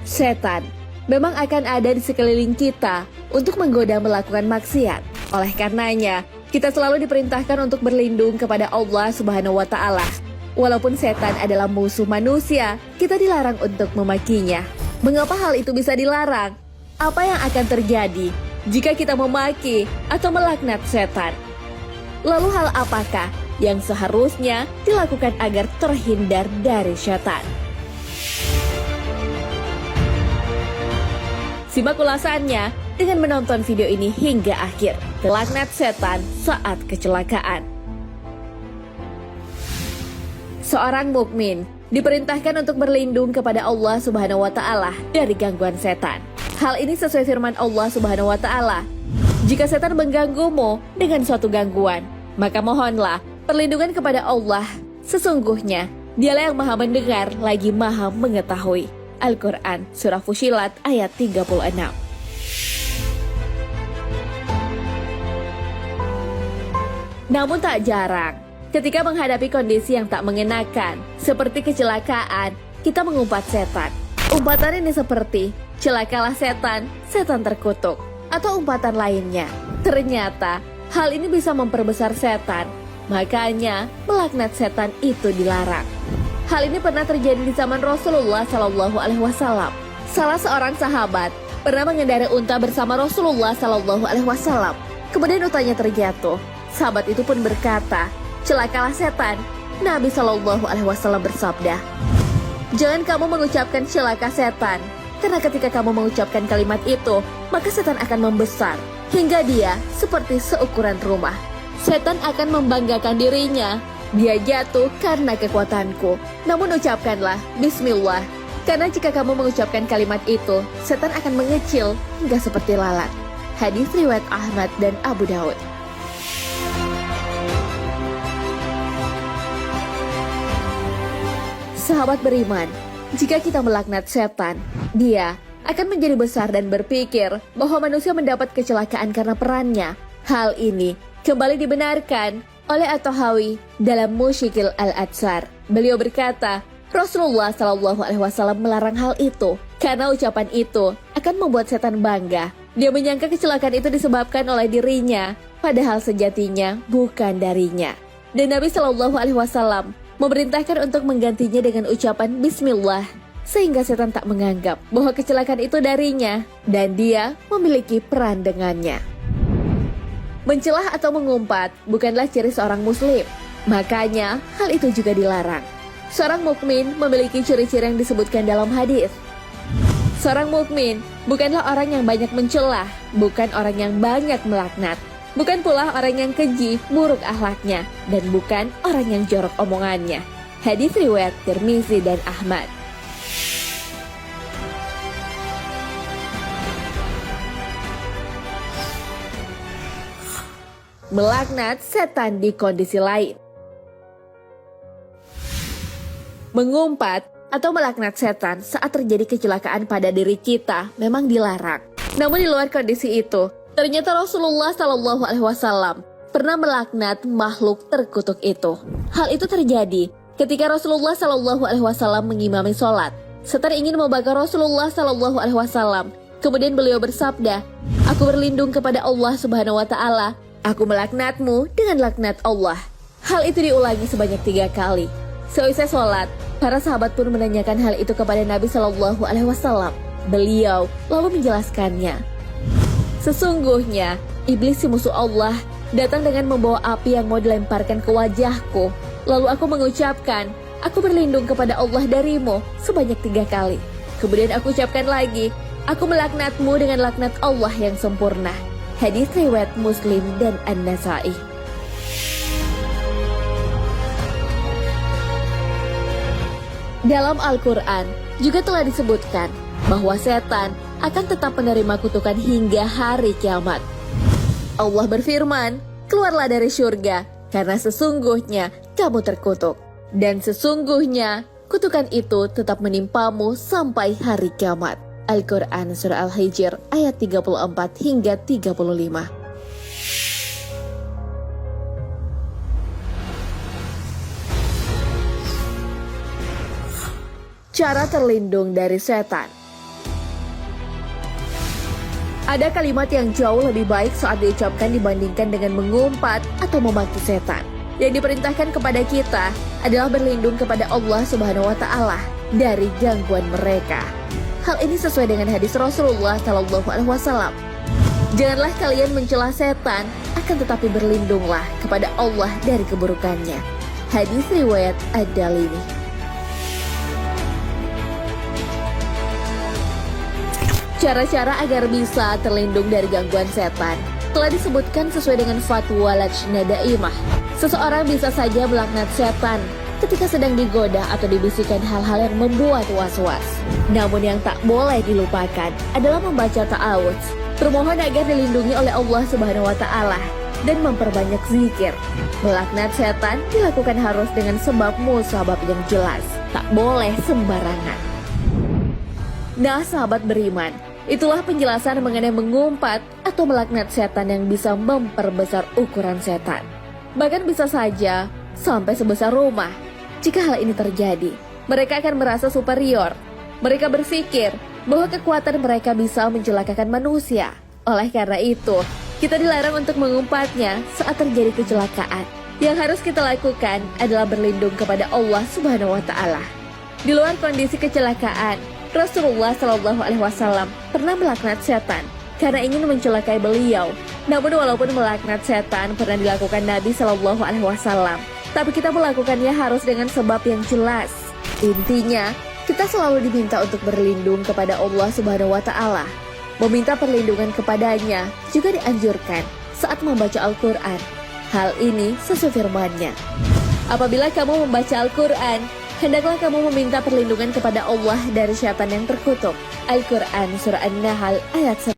Setan memang akan ada di sekeliling kita untuk menggoda melakukan maksiat. Oleh karenanya, kita selalu diperintahkan untuk berlindung kepada Allah Subhanahu wa Ta'ala. Walaupun setan adalah musuh manusia, kita dilarang untuk memakinya. Mengapa hal itu bisa dilarang? Apa yang akan terjadi jika kita memaki atau melaknat setan? Lalu hal apakah yang seharusnya dilakukan agar terhindar dari setan? Simak ulasannya dengan menonton video ini hingga akhir. Laknat setan saat kecelakaan. Seorang mukmin diperintahkan untuk berlindung kepada Allah Subhanahu wa Ta'ala dari gangguan setan. Hal ini sesuai firman Allah Subhanahu wa Ta'ala. Jika setan mengganggumu dengan suatu gangguan, maka mohonlah perlindungan kepada Allah. Sesungguhnya Dialah yang Maha mendengar lagi Maha mengetahui. Al-Quran Surah Fussilat ayat 36. Namun tak jarang, ketika menghadapi kondisi yang tak mengenakan, seperti kecelakaan, kita mengumpat setan. Umpatan ini seperti, celakalah setan, setan terkutuk, atau umpatan lainnya. Ternyata, hal ini bisa memperbesar setan, makanya melaknat setan itu dilarang. Hal ini pernah terjadi di zaman Rasulullah SAW. Salah seorang sahabat pernah mengendarai unta bersama Rasulullah SAW. Kemudian untanya terjatuh. Sahabat itu pun berkata, celakalah setan. Nabi SAW bersabda, jangan kamu mengucapkan celaka setan, karena ketika kamu mengucapkan kalimat itu, maka setan akan membesar hingga dia seperti seukuran rumah. Setan akan membanggakan dirinya. Dia jatuh karena kekuatanku. Namun ucapkanlah Bismillah, karena jika kamu mengucapkan kalimat itu, setan akan mengecil hingga seperti lalat. Hadis riwayat Ahmad dan Abu Daud. Sahabat beriman, jika kita melaknat setan, dia akan menjadi besar dan berpikir bahwa manusia mendapat kecelakaan karena perannya. Hal ini kembali dibenarkan oleh At-Tahawi dalam Mushkil Al-Atsar. Beliau berkata, Rasulullah SAW melarang hal itu karena ucapan itu akan membuat setan bangga. Dia menyangka kecelakaan itu disebabkan oleh dirinya, padahal sejatinya bukan darinya. Dan Nabi SAW memerintahkan untuk menggantinya dengan ucapan Bismillah, sehingga setan tak menganggap bahwa kecelakaan itu darinya dan dia memiliki peran dengannya. Mencelah atau mengumpat bukanlah ciri seorang muslim, makanya hal itu juga dilarang. Seorang mukmin memiliki ciri-ciri yang disebutkan dalam hadis. Seorang mukmin bukanlah orang yang banyak mencelah, bukan orang yang banyak melaknat, bukan pula orang yang keji, buruk akhlaknya, dan bukan orang yang jorok omongannya. Hadis riwayat Tirmizi dan Ahmad. Melaknat setan di kondisi lain. Mengumpat atau melaknat setan saat terjadi kecelakaan pada diri kita memang dilarang. Namun di luar kondisi itu, ternyata Rasulullah SAW pernah melaknat makhluk terkutuk itu. Hal itu terjadi ketika Rasulullah SAW mengimami sholat. Setan ingin membakar Rasulullah SAW. Kemudian beliau bersabda, aku berlindung kepada Allah Subhanahu wa Ta'ala. Aku melaknatmu dengan laknat Allah. Hal itu diulangi sebanyak 3 kali. Seusai sholat, para sahabat pun menanyakan hal itu kepada Nabi SAW. Beliau lalu menjelaskannya. Sesungguhnya, iblis si musuh Allah datang dengan membawa api yang mau dilemparkan ke wajahku. Lalu aku mengucapkan, aku berlindung kepada Allah darimu sebanyak 3 kali. Kemudian aku ucapkan lagi, aku melaknatmu dengan laknat Allah yang sempurna. Hadis riwayat Muslim dan An-Nasa'i. Dalam Al-Quran juga telah disebutkan bahwa setan akan tetap menerima kutukan hingga hari kiamat. Allah berfirman, keluarlah dari surga karena sesungguhnya kamu terkutuk. Dan sesungguhnya kutukan itu tetap menimpamu sampai hari kiamat. Al-Quran Surah Al-Hijr ayat 34 hingga 35. Cara terlindung dari setan. Ada kalimat yang jauh lebih baik saat diucapkan dibandingkan dengan mengumpat atau memaki setan. Yang diperintahkan kepada kita adalah berlindung kepada Allah Subhanahu wa Ta'ala dari gangguan mereka. Hal ini sesuai dengan hadis Rasulullah Shallallahu Alaihi Wasallam. Janganlah kalian mencela setan, akan tetapi berlindunglah kepada Allah dari keburukannya. Hadis riwayat Ad-Darimi. Cara-cara agar bisa terlindung dari gangguan setan telah disebutkan sesuai dengan fatwa Lajnah Daimah. Seseorang bisa saja melaknat setan ketika sedang digoda atau dibisikkan hal-hal yang membuat was-was. Namun yang tak boleh dilupakan adalah membaca ta'awudz, bermohon agar dilindungi oleh Allah Subhanahu wa Ta'ala, dan memperbanyak zikir. Melaknat setan dilakukan harus dengan sebab musabab yang jelas, tak boleh sembarangan. Nah, sahabat beriman, itulah penjelasan mengenai mengumpat atau melaknat setan yang bisa memperbesar ukuran setan. Bahkan bisa saja sampai sebesar rumah. Jika hal ini terjadi, mereka akan merasa superior. Mereka berpikir bahwa kekuatan mereka bisa mencelakakan manusia. Oleh karena itu, kita dilarang untuk mengumpatnya saat terjadi kecelakaan. Yang harus kita lakukan adalah berlindung kepada Allah Subhanahu wa Ta'ala. Di luar kondisi kecelakaan, Rasulullah Shallallahu Alaihi Wasallam pernah melaknat setan karena ingin mencelakai beliau. Namun walaupun melaknat setan pernah dilakukan Nabi Shallallahu Alaihi Wasallam, tapi kita melakukannya harus dengan sebab yang jelas. Intinya, kita selalu diminta untuk berlindung kepada Allah Subhanahu wa Ta'ala. Meminta perlindungan kepadanya juga dianjurkan saat membaca Al-Quran. Hal ini sesuai firman-Nya. Apabila kamu membaca Al-Quran, hendaklah kamu meminta perlindungan kepada Allah dari syaitan yang terkutuk. Al-Quran Surah An-Nahl ayat 1.